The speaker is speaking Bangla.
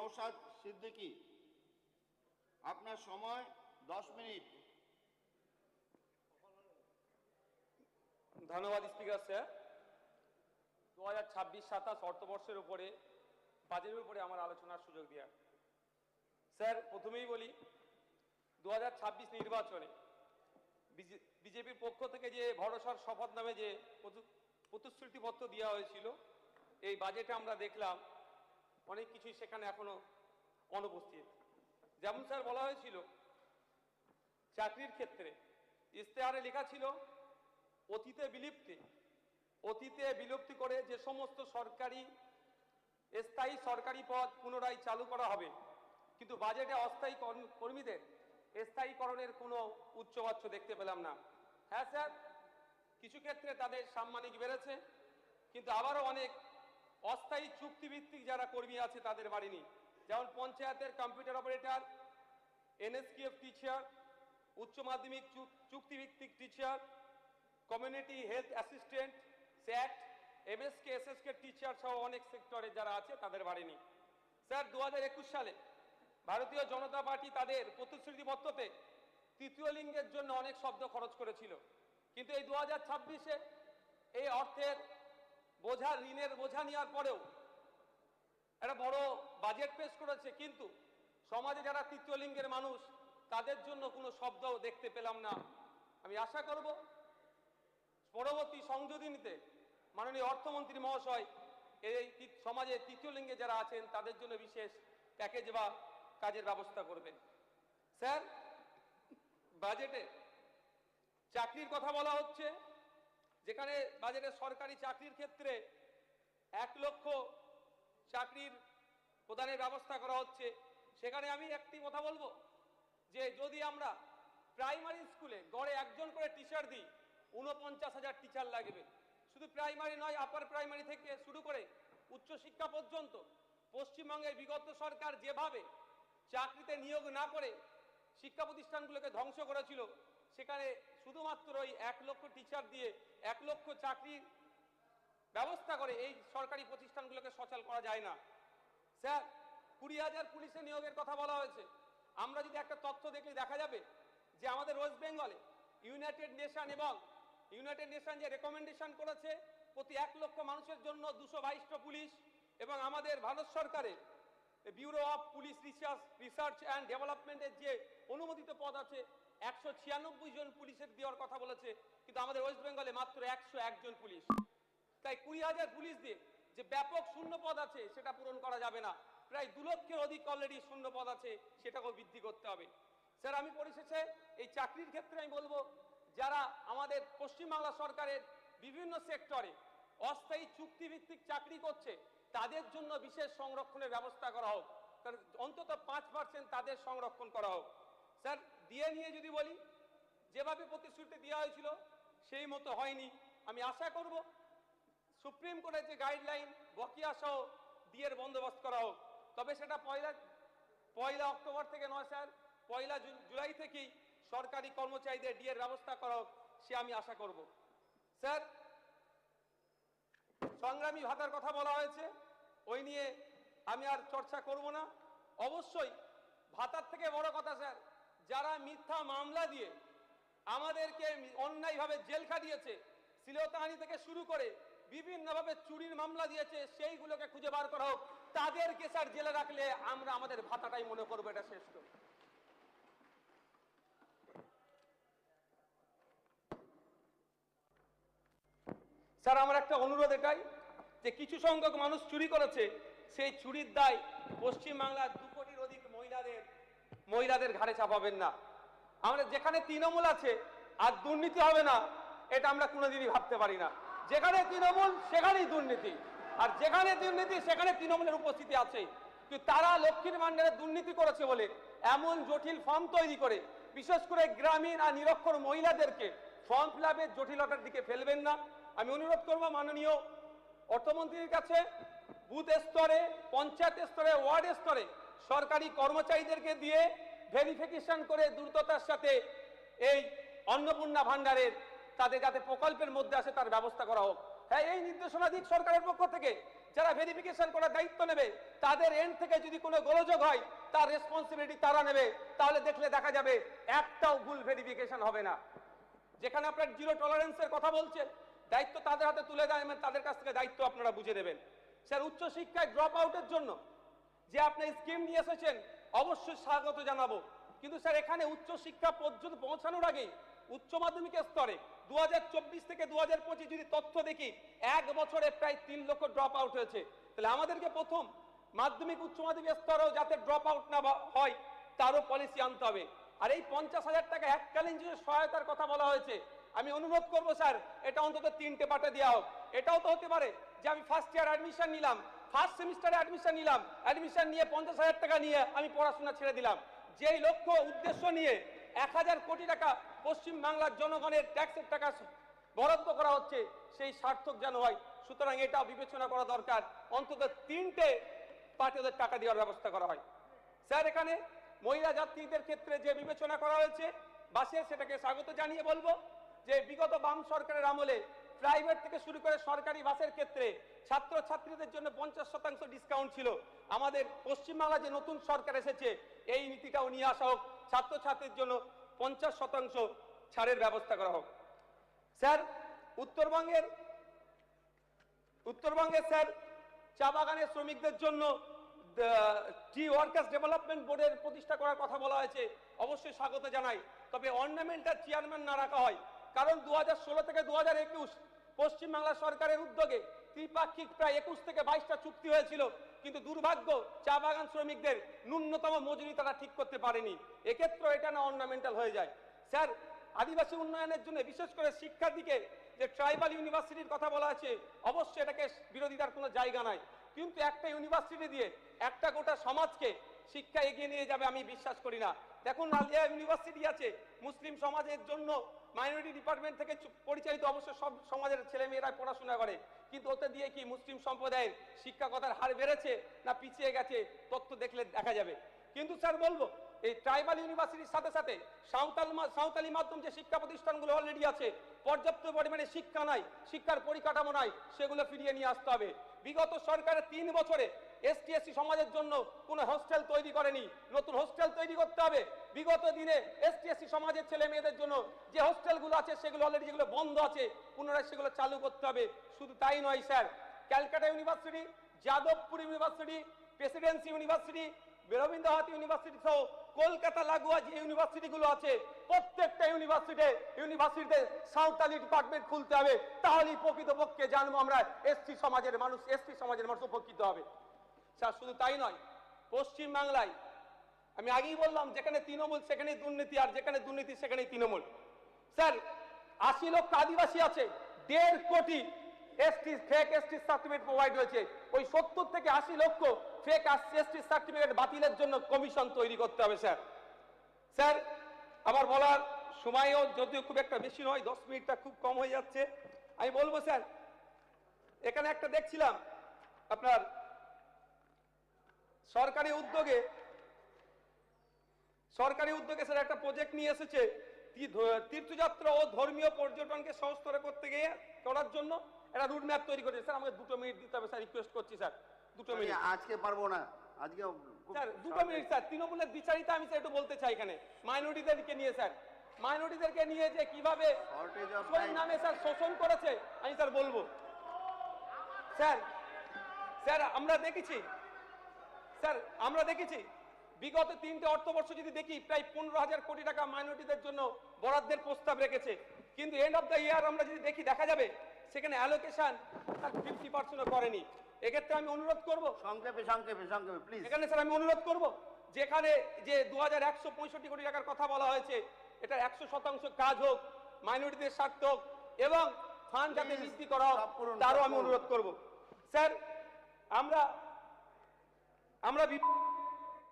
নওশাদ সিদ্দিকী, আপনার সময় 10 মিনিট। ধন্যবাদ স্পিকার স্যার। 2026-27 অর্থবর্ষের উপরে বাজেটের উপরে আমার আলোচনার সুযোগ দেওয়া। স্যার, প্রথমেই বলি 2026 নির্বাচনে বিজেপির পক্ষ থেকে যে ভরসার শপথ নামে যে প্রতিশ্রুতিপত্র দেওয়া হয়েছিল, এই বাজেটে আমরা দেখলাম অনেক কিছুই সেখানে এখনো অনুপস্থিত। যেমন স্যার বলা হয়েছিল চাকরির ক্ষেত্রে ইশতেহারে লেখা ছিল অতীতে বিলুপ্তি করে যে সমস্ত স্থায়ী সরকারি পদ পুনরায় চালু করা হবে, কিন্তু বাজেটে অস্থায়ী কর্মীদের স্থায়ীকরণের কোনো উচ্চবাচ্য দেখতে পেলাম না। হ্যাঁ স্যার, কিছু ক্ষেত্রে তাদের সাম্মানিক বেড়েছে, কিন্তু আবারও অনেক অস্থায়ী চুক্তিভিত্তিক যারা কর্মী আছে তাদের বাড়েনি। যেমন পঞ্চায়েতের কম্পিউটার অপারেটর, এনএসকিএফ টিচার, উচ্চ মাধ্যমিক চুক্তিভিত্তিক টিচার, কমিউনিটি হেলথ অ্যাসিস্ট্যান্ট, স্যাট, এমএসকে এসএসকে টিচার সহ অনেক সেক্টরে যারা আছে তাদের বাড়েনি। স্যার, 2021 সালে ভারতীয় জনতা পার্টি তাদের প্রতিশ্রুতিপত্রতে তৃতীয় লিঙ্গের জন্য অনেক শব্দ খরচ করেছিল, কিন্তু এই 2026-এ এই অর্থের ঋণের বোঝা নেওয়ার পরেও একটা বড় বাজেট পেশ করেছে, কিন্তু সমাজে যারা তৃতীয় লিঙ্গের মানুষ তাদের জন্য কোনো শব্দ দেখতে পেলাম না। আমি আশা করব পরবর্তী সংযোজনীতে মাননীয় অর্থমন্ত্রী মহাশয় এই সমাজে তৃতীয় লিঙ্গে যারা আছেন তাদের জন্য বিশেষ প্যাকেজ বা কাজের ব্যবস্থা করবেন। স্যার, বাজেটে চাকরির কথা বলা হচ্ছে, যেখানে বাজেটে সরকারি চাকরির ক্ষেত্রে 1 লক্ষ চাকরির প্রদানের ব্যবস্থা করা হচ্ছে। সেখানে আমি একটি কথা বলবো যে যদি আমরা প্রাইমারি স্কুলে গড়ে 1 জন করে টিচার দিই, 49,000 টিচার লাগবে। শুধু প্রাইমারি নয়, আপার প্রাইমারি থেকে শুরু করে উচ্চশিক্ষা পর্যন্ত পশ্চিমবঙ্গের বিগত সরকার যেভাবে চাকরিতে নিয়োগ না করে শিক্ষা প্রতিষ্ঠানগুলোকে ধ্বংস করেছিল, সেখানে শুধুমাত্র ওই 1 লক্ষ টিচার দিয়ে 1 লক্ষ চাকরির ব্যবস্থা করে এই সরকারি প্রতিষ্ঠানগুলোকে সচল করা যায় না। স্যার, 20,000 পুলিশে নিয়োগের কথা বলা হয়েছে। আমরা যদি একটা তথ্য দেখলে দেখা যাবে যে আমাদের ওয়েস্ট বেঙ্গলে ইউনাইটেড নেশন যে রেকমেন্ডেশন করেছে প্রতি 1 লক্ষ মানুষের জন্য 222টা পুলিশ, এবং আমাদের ভারত সরকারের bureau of police research and ডেভেলপমেন্টের যে অনুমোদিত পদ আছে 196 জন পুলিশের দেওয়ার কথা বলেছে, কিন্তু আমাদের ওয়েস্ট বেঙ্গলে মাত্র 101 জন পুলিশ। তাই 20,000 পুলিশ দিয়ে যে ব্যাপক শূন্য পদ আছে সেটা পূরণ করা যাবে না। প্রায় 2 লক্ষের অধিক অলরেডি শূন্য পদ আছে, সেটাকেও বৃদ্ধি করতে হবে। স্যার, আমি পরিশেষে এই চাকরির ক্ষেত্রে আমি বলবো যারা আমাদের পশ্চিমবাংলা সরকারের বিভিন্ন সেক্টরে অস্থায়ী চুক্তিভিত্তিক চাকরি করছে তাদের জন্য বিশেষ সংরক্ষণের ব্যবস্থা করা হোক, কারণ অন্তত 5% তাদের সংরক্ষণ করা হোক। স্যার, ডিএ নিয়ে যদি বলি, যেভাবে প্রতিশ্রুতি দেওয়া হয়েছিল সেই মতো হয়নি। আমি আশা করব সুপ্রিম কোর্টের যে গাইডলাইন বকেয়া সহ ডিএর বন্দোবস্ত করা হোক, তবে সেটা পয়লা অক্টোবর থেকে নয় স্যার, 1 জুলাই থেকেই সরকারি কর্মচারীদের ডিএর ব্যবস্থা করা হোক, সে আমি আশা করব। স্যার, সংগ্রামী ভাতার কথা বলা হয়েছে, ওই নিয়ে আমি আর চর্চা করব না। অবশ্যই ভাতার থেকে বড় কথা স্যার, যারা মিথ্যা মামলা দিয়ে আমাদেরকে অন্যায়ভাবে জেল খাটিয়েছে, শ্লীলতাহানি থেকে শুরু করে বিভিন্নভাবে চুরির মামলা দিয়েছে, সেইগুলোকে খুঁজে বার করা হোক। তাদেরকে স্যার জেলে রাখলে আমরা আমাদের ভাতাটাই মনে করবো এটা শ্রেষ্ঠ। স্যার, আমার একটা অনুরোধ এটাই যে কিছু সংখ্যক মানুষ চুরি করেছে, সেই চুরির দায় পশ্চিমবাংলার 2 কোটির অধিক মহিলাদের ঘাড়ে চাপাবেন না। আমরা যেখানে তৃণমূল আছে আর দুর্নীতি হবে না, এটা আমরা কোনোদিনই ভাবতে পারি না। যেখানে তৃণমূল সেখানেই দুর্নীতি, আর যেখানে দুর্নীতি সেখানে তৃণমূলের উপস্থিতি আছে। কিন্তু তারা লক্ষ্মীর ভান্ডারে দুর্নীতি করেছে বলে এমন জটিল ফর্ম তৈরি করে বিশেষ করে গ্রামীণ আর নিরক্ষর মহিলাদেরকে ফর্ম ফিল আপের জটিলতার দিকে ফেলবেন না। আমি অনুরোধ করব মাননীয় অর্থমন্ত্রীর কাছে, বুথ স্তরে, পঞ্চায়েত স্তরে, ওয়ার্ড স্তরে সরকারি কর্মচারীদেরকে দিয়ে ভেরিফিকেশন করে দ্রুততার সাথে এই অন্নপূর্ণা ভান্ডারের তাদের যাতে প্রকল্পের মধ্যে আসে তার ব্যবস্থা করা হোক। হ্যাঁ, এই নির্দেশনা দিক সরকারের পক্ষ থেকে যারা ভেরিফিকেশন করার দায়িত্ব নেবে তাদের এন্ড থেকে যদি কোনো গোলযোগ হয় তার রেসপন্সিবিলিটি তারা নেবে, তাহলে দেখলে দেখা যাবে একটাও ভুল ভেরিফিকেশন হবে না। যেখানে আপনার জিরো টলারেন্সের কথা বলছেন, দায়িত্ব তাদের হাতে তুলে দেয়, তাদের কাছ থেকে দায়িত্ব আপনারা বুঝে নেবেন। স্যার, উচ্চশিক্ষায় ড্রপ আউটের জন্য যে আপনি স্কিম নিয়ে এসেছেন অবশ্যই স্বাগত জানাবো, কিন্তু স্যার এখানে উচ্চশিক্ষা পর্যন্ত পৌঁছানোর আগেই উচ্চ মাধ্যমিকের স্তরে 2024 থেকে 2025 যদি তথ্য দেখি, এক বছরে প্রায় 3 লক্ষ ড্রপ আউট হয়েছে। তাহলে আমাদেরকে প্রথম মাধ্যমিক উচ্চ মাধ্যমিক স্তরেও যাতে ড্রপ আউট না হয় তারও পলিসি আনতে হবে। আর এই 50,000 টাকা এককালীন যে সহায়তার কথা বলা হয়েছে, আমি অনুরোধ করব স্যার এটা অন্তত 3টে পার্টে দেওয়া হোক। এটাও তো হতে পারে যে আমি ফার্স্ট ইয়ার অ্যাডমিশন নিলাম, ফার্স্ট সেমিস্টারে অ্যাডমিশন নিলাম, অ্যাডমিশন নিয়ে 50,000 টাকা নিয়ে আমি পড়াশোনা ছেড়ে দিলাম। যেই লক্ষ্য উদ্দেশ্য নিয়ে 1000 কোটি টাকা পশ্চিম বাংলার জনগণের ট্যাক্সের টাকা বরাদ্দ করা হচ্ছে, সেই সার্থক যেন হয়। সুতরাং এটাও বিবেচনা করা দরকার, অন্তত 3টে পার্টে ওদের টাকা দেওয়ার ব্যবস্থা করা হয়। স্যার, এখানে মহিলা যাত্রীদের ক্ষেত্রে যে বিবেচনা করা হয়েছে বাসে, সেটাকে স্বাগত জানিয়ে বলবো যে বিগত বাম সরকারের আমলে প্রাইভেট থেকে শুরু করে সরকারি বাসের ক্ষেত্রে ছাত্রছাত্রীদের জন্য 50% ডিসকাউন্ট ছিল। আমাদের পশ্চিমবাংলা যে নতুন সরকার এসেছে এই নীতিটাও নিয়ে আসা হোক, ছাত্রছাত্রীর জন্য 50% ছাড়ের ব্যবস্থা করা হোক। স্যার, উত্তরবঙ্গে স্যার চা বাগানের শ্রমিকদের জন্য টি ওয়ার্কার্স ডেভেলপমেন্ট বোর্ডের প্রতিষ্ঠা করার কথা বলা হয়েছে, অবশ্যই স্বাগত জানাই। তবে অর্নামেন্টাল চেয়ারম্যান না রাখা হয়, কারণ 2016 থেকে 2021 পশ্চিমবাংলা সরকারের উদ্যোগে ত্রিপাক্ষিক প্রায় 21 থেকে 22টা চুক্তি হয়েছিল, কিন্তু দুর্ভাগ্য চা বাগান শ্রমিকদের ন্যূনতম মজুরি তারা ঠিক করতে পারেনি। এক্ষেত্রে এটা না অর্নামেন্টাল হয়ে যায়। স্যার, আদিবাসী উন্নয়নের জন্য বিশেষ করে শিক্ষার দিকে যে ট্রাইবাল ইউনিভার্সিটির কথা বলা আছে, অবশ্যই এটাকে বিরোধিতার কোনো জায়গা নাই, কিন্তু একটা ইউনিভার্সিটি দিয়ে একটা গোটা সমাজকে শিক্ষা এগিয়ে নিয়ে যাবে আমি বিশ্বাস করি না। দেখুন, আলিয়া ইউনিভার্সিটি আছে মুসলিম সমাজের জন্য, মাইনরিটি ডিপার্টমেন্ট থেকে পরিচালিত, অবশ্য সব সমাজের ছেলে মেয়েরা পড়াশোনা করে, কিন্তু ওতে দিয়ে কি মুসলিম সম্প্রদায়ের শিক্ষকতার হার বেড়েছে না পিছিয়ে গেছে তথ্য দেখলে দেখা যাবে। কিন্তু স্যার বলবো, এই ট্রাইবাল ইউনিভার্সিটির সাথে সাথে সাঁওতালি মাধ্যম যে শিক্ষা প্রতিষ্ঠানগুলো অলরেডি আছে, পর্যাপ্ত পরিমাণে শিক্ষা নাই, শিক্ষার পরিকাঠামো নাই, সেগুলো ফিরিয়ে নিয়ে আসতে হবে। বিগত সরকারের 3 বছরে এসটি এসসি সমাজের জন্য কোনো হোস্টেল তৈরি করেনি, নতুন হোস্টেল তৈরি করতে হবে। বিগত দিনে এসটি এসসি সমাজের ছেলে মেয়েদের জন্য যে হোস্টেলগুলো আছে সেগুলো অলরেডি যেগুলো বন্ধ আছে পুনরায় সেগুলো চালু করতে হবে। শুধু তাই নয় sir, Calcutta university, Jadavpur university, Presidency university, Rabindranath university সহ কলকাতা লাগোয়া যে ইউনিভার্সিটিগুলো আছে প্রত্যেকটা ইউনিভার্সিটিতে সাঁওতালি ডিপার্টমেন্ট খুলতে হবে, তাহলেই প্রকৃতপক্ষে জানবো আমরা এসটি সমাজের মানুষ উপকৃত হবে। স্যার, শুধু তাই নয়, পশ্চিম বাংলায় আমি আগেই বললাম যেখানে তৃণমূল সেখানেই দুর্নীতি, আর যেখানে দুর্নীতি সেখানেই তৃণমূল। স্যার, 80 লক্ষ আদিবাসী আছে, 1.5 কোটি ফেক এসটি সার্টিফিকেট প্রোভাইড হয়েছে। ওই 70 থেকে 80 লক্ষ ফেক এসটি সার্টিফিকেট বাতিলের জন্য কমিশন তৈরি করতে হবে। স্যার, আমার বলার সময়ও যদিও খুব একটা বেশি নয়, 10 মিনিটটা খুব কম হয়ে যাচ্ছে। আমি বলবো স্যার, এখানে একটা দেখছিলাম আপনার সরকারি উদ্যোগে স্যার একটা প্রজেক্ট নিয়ে এসেছে তীর্থযাত্রা ও ধর্মীয় পর্যটনকে সহজতর করার জন্য একটা রুট ম্যাপ তৈরি করেছে। স্যার, আমাকে 2 মিনিট দিতে হবে স্যার, রিকোয়েস্ট করছি স্যার, 2 মিনিট। আজকে পারবো না, আজকে স্যার 2 মিনিট স্যার। তৃণমূলের বিচারিতা আমি স্যার একটু বলতে চাই এখানে, মাইনরিটিদেরকে নিয়ে স্যার, মাইনরিটিদেরকে নিয়ে যে কিভাবে নামে স্যার শোষণ করেছে আমি স্যার বলবো। স্যার আমরা দেখেছি বিগত 3টে অর্থবর্ষ যদি দেখি প্রায় 15,000 কোটি টাকা মাইনরিটিদের জন্য বরাদ্দের প্রস্তাব রেখেছে, কিন্তু এন্ড অফ দ্য ইয়ার আমরা যদি দেখি দেখা যাবে সেখানে অ্যালোকেশন 50% করেনি। এক্ষেত্রে আমি অনুরোধ করব, সংক্ষেপে প্লিজ। এখানে স্যার আমি অনুরোধ করব, যেখানে যে 2165 কোটি টাকার কথা বলা হয়েছে, এটা 100% কাজ হোক, মাইনরিটিদের স্বার্থ হোক এবং ফান্ড যাতে বৃদ্ধি করা হোক, তারও আমি অনুরোধ করব। স্যার, আমরা